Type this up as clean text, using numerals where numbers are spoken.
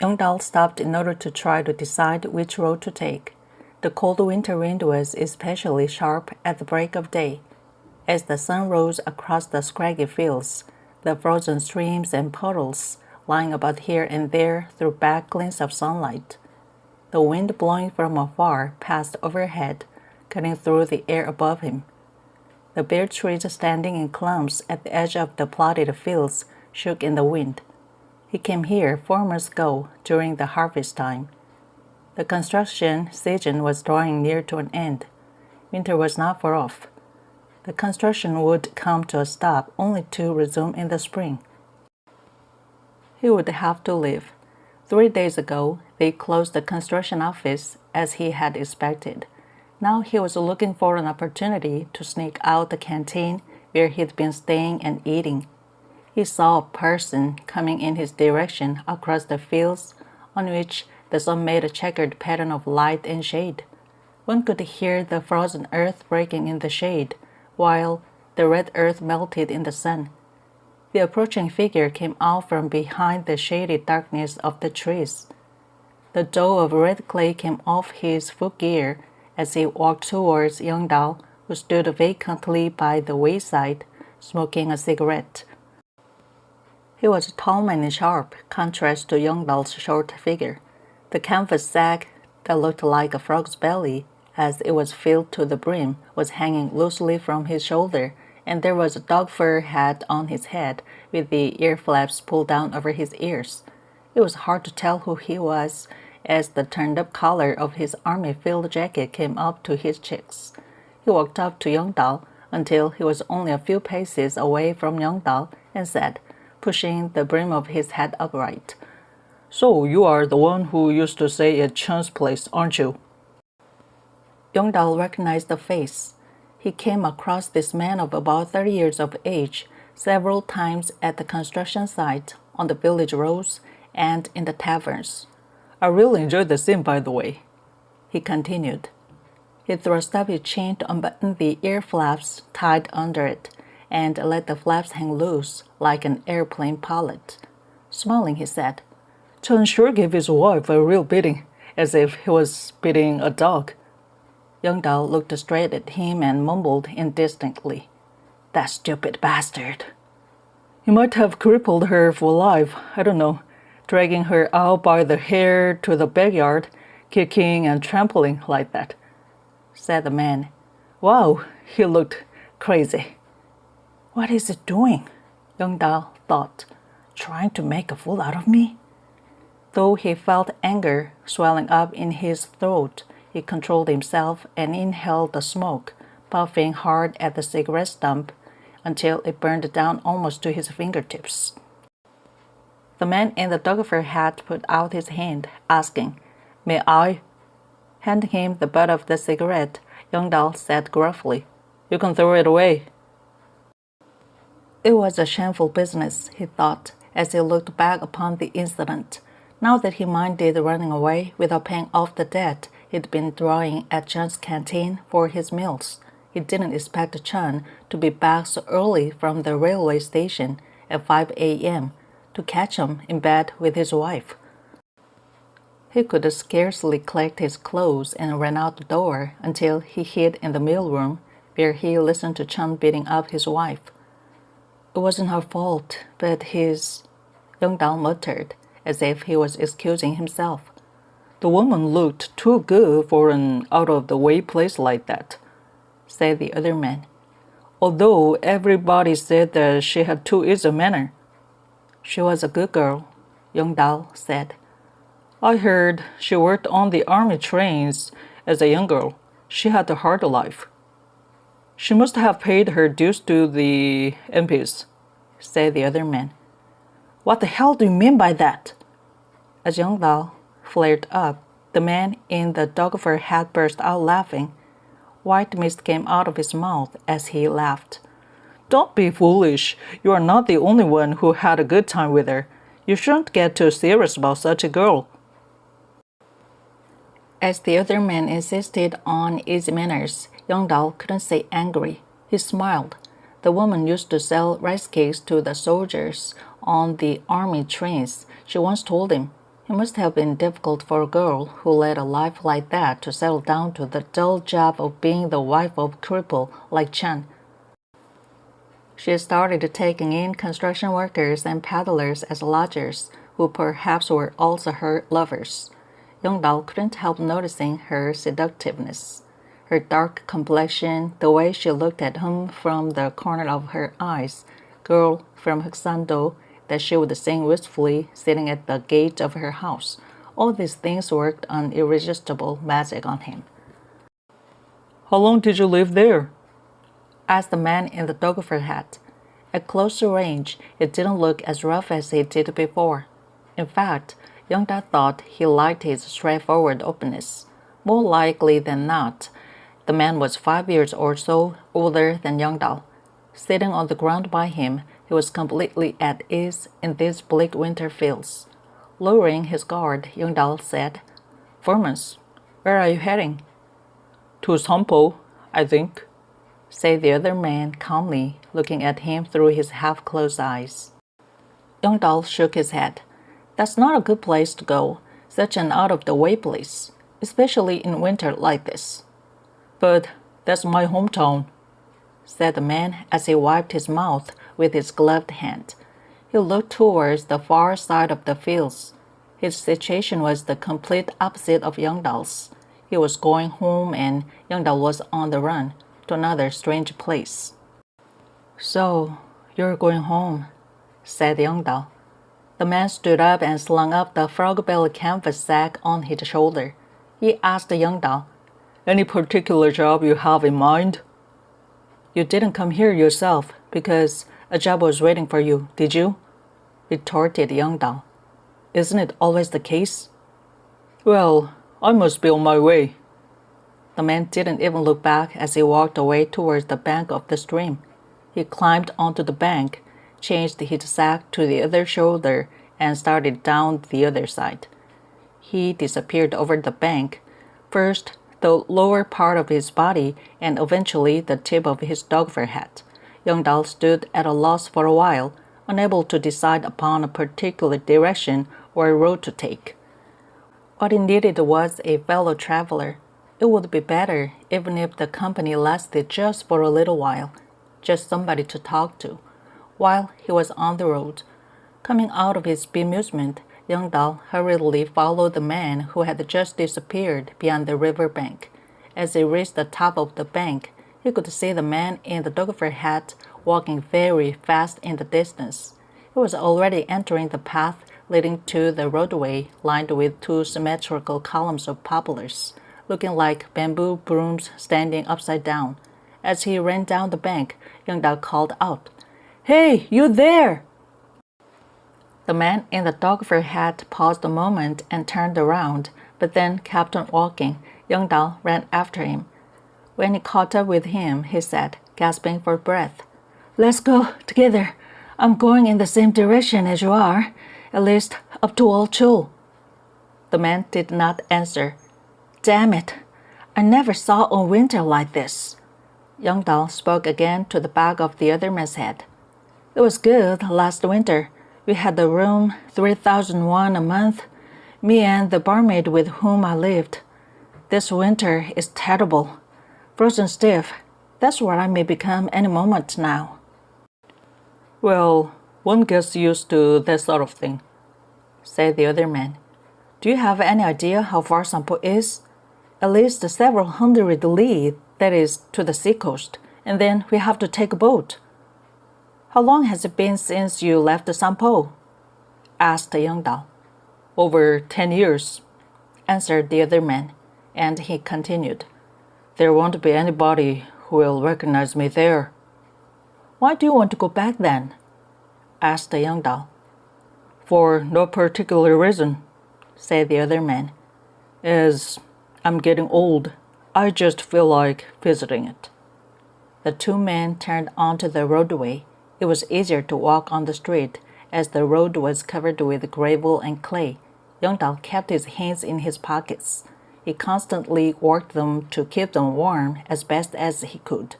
Young-dal stopped in order to try to decide which road to take. The cold winter wind was especially sharp at the break of day. As the sun rose across the scraggy fields, the frozen streams and puddles lying about here and there threw back glints of sunlight. The wind blowing from afar passed overhead, cutting through the air above him. The bare trees standing in clumps at the edge of the plotted fields shook in the wind. He came here 4 months ago during the harvest time. The construction season was drawing near to an end. Winter was not far off. The construction would come to a stop only to resume in the spring. He would have to leave. 3 days ago, they closed the construction office as he had expected. Now he was looking for an opportunity to sneak out the canteen where he'd been staying and eating. He saw a person coming in his direction across the fields on which the sun made a checkered pattern of light and shade. One could hear the frozen earth breaking in the shade, while the red earth melted in the sun. The approaching figure came out from behind the shady darkness of the trees. The dough of red clay came off his footgear as he walked towards Young-dal, who stood vacantly by the wayside, smoking a cigarette. He was tall and in sharp contrast to Young-dal's short figure. The canvas sack that looked like a frog's belly, as it was filled to the brim, was hanging loosely from his shoulder, and there was a dog fur hat on his head, with the ear flaps pulled down over his ears. It was hard to tell who he was, as the turned-up collar of his army field jacket came up to his cheeks. He walked up to Young-dal until he was only a few paces away from Young-dal and said, pushing the brim of his hat upright, "So you are the one who used to stay at Chen's place, aren't you?" Young-dal recognized the face. He came across this man of about 30 years of age several times at the construction site, on the village roads, and in the taverns. "I really enjoyed the scene, by the way," he continued. He thrust up his chin to unbutton the ear flaps tied under it, and let the flaps hang loose like an airplane pilot. Smiling, he said, "Chen sure gave his wife a real beating, as if he was beating a dog." Young-dal looked straight at him and mumbled indistinctly, "That stupid bastard." "He might have crippled her for life, I don't know, dragging her out by the hair to the backyard, kicking and trampling like that," said the man. "Wow, he looked crazy." "What is he doing?" Young-dal thought. "Trying to make a fool out of me?" Though he felt anger swelling up in his throat, he controlled himself and inhaled the smoke, puffing hard at the cigarette stump until it burned down almost to his fingertips. The man in the dog fur hat put out his hand, asking, "May I?" Handing him the butt of the cigarette, Young-dal said gruffly, "You can throw it away." It was a shameful business, he thought, as he looked back upon the incident. Now that he minded running away without paying off the debt he'd been drawing at Chen's canteen for his meals, he didn't expect Chen to be back so early from the railway station at 5 a.m. to catch him in bed with his wife. He could scarcely collect his clothes and ran out the door until he hid in the mailroom, where he listened to Chen beating up his wife. "It wasn't her fault, but his," Young-dal muttered, as if he was excusing himself. "The woman looked too good for an out-of-the-way place like that," said the other man, "although everybody said that she had too easy a manner." "She was a good girl," Young-dal said. "I heard she worked on the army trains as a young girl. She had a hard life." "She must have paid her dues to the MPs," said the other man. "What the hell do you mean by that?" As Young-dal flared up, the man in the dog fur hat burst out laughing. White mist came out of his mouth as he laughed. "Don't be foolish. You are not the only one who had a good time with her. You shouldn't get too serious about such a girl." As the other man insisted on easy manners, Young-dal couldn't say angry. He smiled. The woman used to sell rice cakes to the soldiers on the army trains, she once told him. It must have been difficult for a girl who led a life like that to settle down to the dull job of being the wife of a cripple like Chen. She started taking in construction workers and peddlers as lodgers, who perhaps were also her lovers. Yongdao couldn't help noticing her seductiveness. Her dark complexion, the way she looked at him from the corner of her eyes, girl from Huxando that she would sing wistfully sitting at the gate of her house. All these things worked an irresistible magic on him. How long did you live there? Asked the man in the dog fur hat. At closer range, it didn't look as rough as it did before. In fact, Yongda thought he liked his straightforward openness. More likely than not, the man was 5 years or so older than Yongdao. Sitting on the ground by him, he was completely at ease in these bleak winter fields. Lowering his guard, Yongdao said, "Foreman, where are you heading?" To Sampo, I think, said the other man calmly, looking at him through his half-closed eyes. Yongdao shook his head. That's not a good place to go, such an out-of-the-way place, especially in winter like this. But that's my hometown, said the man as he wiped his mouth with his gloved hand. He looked towards the far side of the fields. His situation was the complete opposite of Yongdao's. He was going home and Yongdao was on the run to another strange place. So, you're going home, said Yongdao. The man stood up and slung up the frog-bellied canvas sack on his shoulder. He asked Yongdao, "Any particular job you have in mind?" "You didn't come here yourself because a job was waiting for you, did you?" retorted Yongdao. "Isn't it always the case?" "Well, I must be on my way." The man didn't even look back as he walked away towards the bank of the stream. He climbed onto the bank, changed his sack to the other shoulder, and started down the other side. He disappeared over the bank, first the lower part of his body and eventually the tip of his dog fur hat. Yongdao stood at a loss for a while, unable to decide upon a particular direction or road to take. What he needed was a fellow traveler. It would be better even if the company lasted just for a little while, just somebody to talk to. While he was on the road, coming out of his bemusement, Yongdao hurriedly followed the man who had just disappeared beyond the river bank. As he reached the top of the bank, he could see the man in the dog fur hat walking very fast in the distance. He was already entering the path leading to the roadway lined with two symmetrical columns of poplars, looking like bamboo brooms standing upside down. As he ran down the bank, Yongdao called out, "Hey, you there!" The man in the dog fur hat paused a moment and turned around, but then kept on walking. Yongdao ran after him. When he caught up with him, he said, gasping for breath, "Let's go together. I'm going in the same direction as you are, at least up to Old Chu." The man did not answer. "Damn it! I never saw a winter like this." Yongdao spoke again to the back of the other man's head. "It was good last winter. We had the room 3,001 a month, me and the barmaid with whom I lived. This winter is terrible. Frozen stiff. That's what I may become any moment now." "Well, one gets used to that sort of thing," said the other man. "Do you have any idea how far Sampo is? At least several hundred li, that is, to the seacoast, and then we have to take a boat." "How long has it been since you left Sampo?" asked Yongdao. "Over 10 years, answered the other man, and he continued, "There won't be anybody who will recognize me there." "Why do you want to go back then?" asked Yongdao. "For no particular reason," said the other man. "As I'm getting old, I just feel like visiting it." The two men turned onto the roadway. It was easier to walk on the street, as the road was covered with gravel and clay. Yongdao kept his hands in his pockets. He constantly worked them to keep them warm as best as he could.